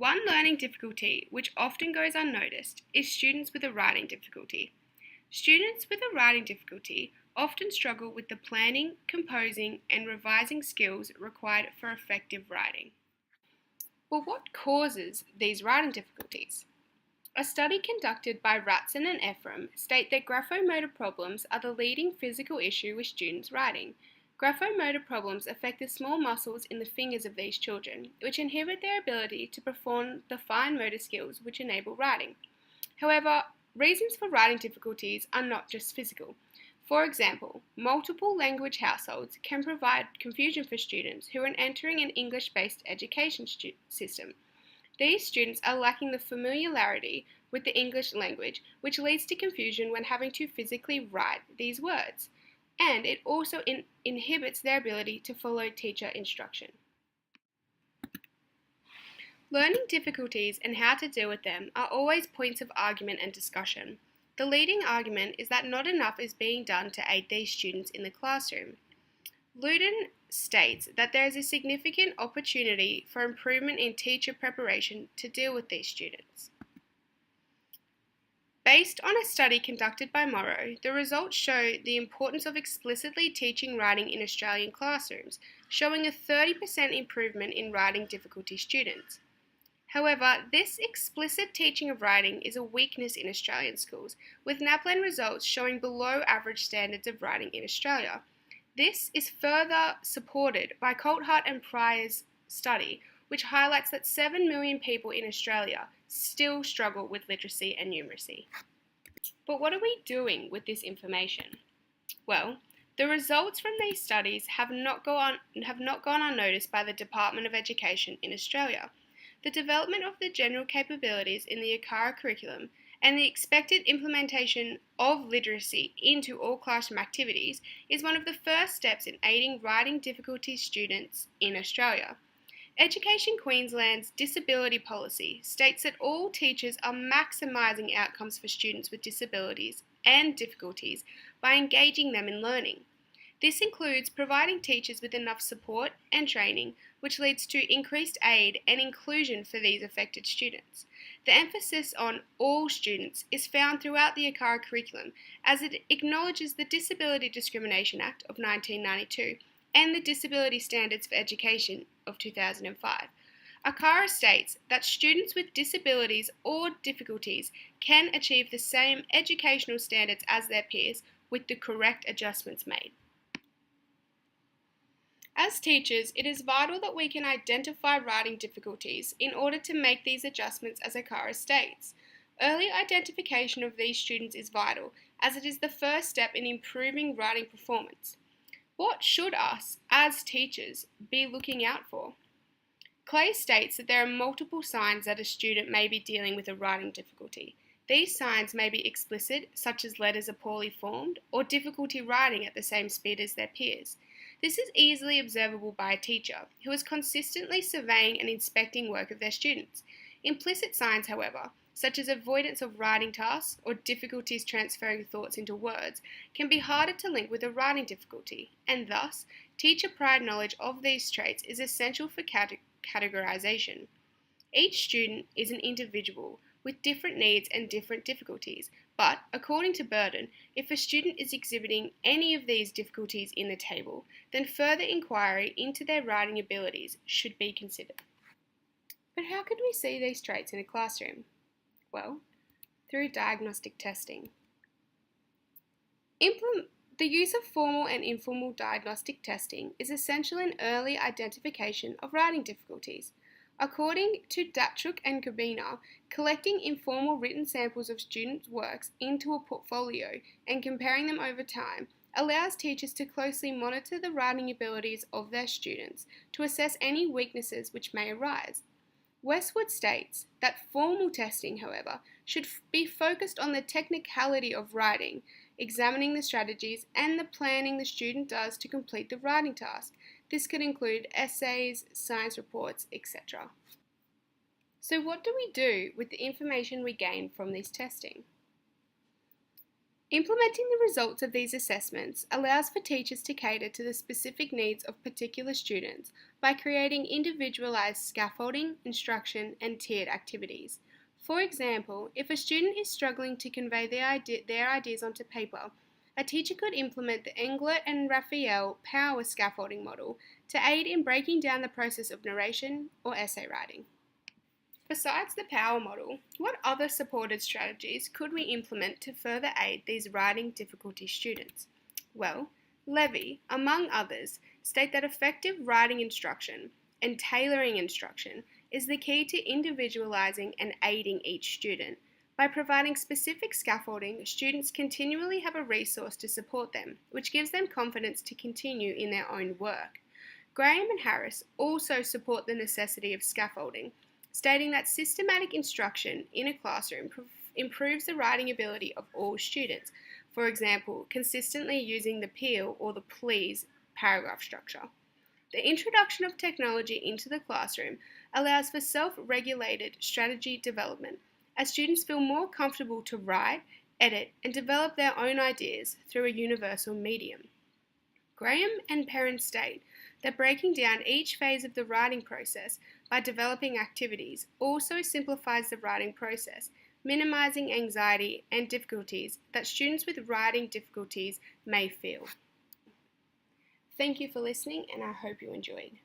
One learning difficulty, which often goes unnoticed, is students with a writing difficulty. Students with a writing difficulty often struggle with the planning, composing, and revising skills required for effective writing. Well, what causes these writing difficulties? A study conducted by Ratson and Ephraim state that graphomotor problems are the leading physical issue with students writing. Graphomotor problems affect the small muscles in the fingers of these children, which inhibit their ability to perform the fine motor skills which enable writing. However, reasons for writing difficulties are not just physical. For example, multiple language households can provide confusion for students who are entering an English-based education system. These students are lacking the familiarity with the English language, which leads to confusion when having to physically write these words. And it also inhibits their ability to follow teacher instruction. Learning difficulties and how to deal with them are always points of argument and discussion. The leading argument is that not enough is being done to aid these students in the classroom. Luden states that there is a significant opportunity for improvement in teacher preparation to deal with these students. Based on a study conducted by Morrow, the results show the importance of explicitly teaching writing in Australian classrooms, showing a 30% improvement in writing difficulty students. However, this explicit teaching of writing is a weakness in Australian schools, with NAPLAN results showing below average standards of writing in Australia. This is further supported by Coulthart and Pryor's study, which highlights that 7 million people in Australia still struggle with literacy and numeracy. But what are we doing with this information? Well, the results from these studies have not gone unnoticed by the Department of Education in Australia. The development of the general capabilities in the ACARA curriculum and the expected implementation of literacy into all classroom activities is one of the first steps in aiding writing difficulty students in Australia. Education Queensland's disability policy states that all teachers are maximising outcomes for students with disabilities and difficulties by engaging them in learning. This includes providing teachers with enough support and training, which leads to increased aid and inclusion for these affected students. The emphasis on all students is found throughout the ACARA curriculum, as it acknowledges the Disability Discrimination Act of 1992 and the Disability Standards for Education of 2005. ACARA states that students with disabilities or difficulties can achieve the same educational standards as their peers with the correct adjustments made. As teachers, it is vital that we can identify writing difficulties in order to make these adjustments as ACARA states. Early identification of these students is vital, as it is the first step in improving writing performance. What should us, as teachers, be looking out for? Clay states that there are multiple signs that a student may be dealing with a writing difficulty. These signs may be explicit, such as letters are poorly formed, or difficulty writing at the same speed as their peers. This is easily observable by a teacher who is consistently surveying and inspecting work of their students. Implicit signs, however, such as avoidance of writing tasks or difficulties transferring thoughts into words, can be harder to link with a writing difficulty, and thus, teacher prior knowledge of these traits is essential for categorization. Each student is an individual with different needs and different difficulties, but according to Burden, if a student is exhibiting any of these difficulties in the table, then further inquiry into their writing abilities should be considered. But how could we see these traits in a classroom? Well, through diagnostic testing. The use of formal and informal diagnostic testing is essential in early identification of writing difficulties. According to Datchuk and Kabina, collecting informal written samples of students' works into a portfolio and comparing them over time allows teachers to closely monitor the writing abilities of their students to assess any weaknesses which may arise. Westwood states that formal testing, however, should be focused on the technicality of writing, examining the strategies and the planning the student does to complete the writing task. This could include essays, science reports, etc. So what do we do with the information we gain from this testing? Implementing the results of these assessments allows for teachers to cater to the specific needs of particular students by creating individualized scaffolding, instruction, and tiered activities. For example, if a student is struggling to convey their ideas onto paper, a teacher could implement the Englert and Raphael power scaffolding model to aid in breaking down the process of narration or essay writing. Besides the power model, what other supported strategies could we implement to further aid these writing difficulty students? Well, Levy, among others, state that effective writing instruction and tailoring instruction is the key to individualizing and aiding each student. By providing specific scaffolding, students continually have a resource to support them, which gives them confidence to continue in their own work. Graham and Harris also support the necessity of scaffolding, stating that systematic instruction in a classroom improves the writing ability of all students, for example, consistently using the peel or the please paragraph structure. The introduction of technology into the classroom allows for self-regulated strategy development, as students feel more comfortable to write, edit, and develop their own ideas through a universal medium. Graham and Perrin state that breaking down each phase of the writing process by developing activities also simplifies the writing process, minimizing anxiety and difficulties that students with writing difficulties may feel. Thank you for listening, and I hope you enjoyed.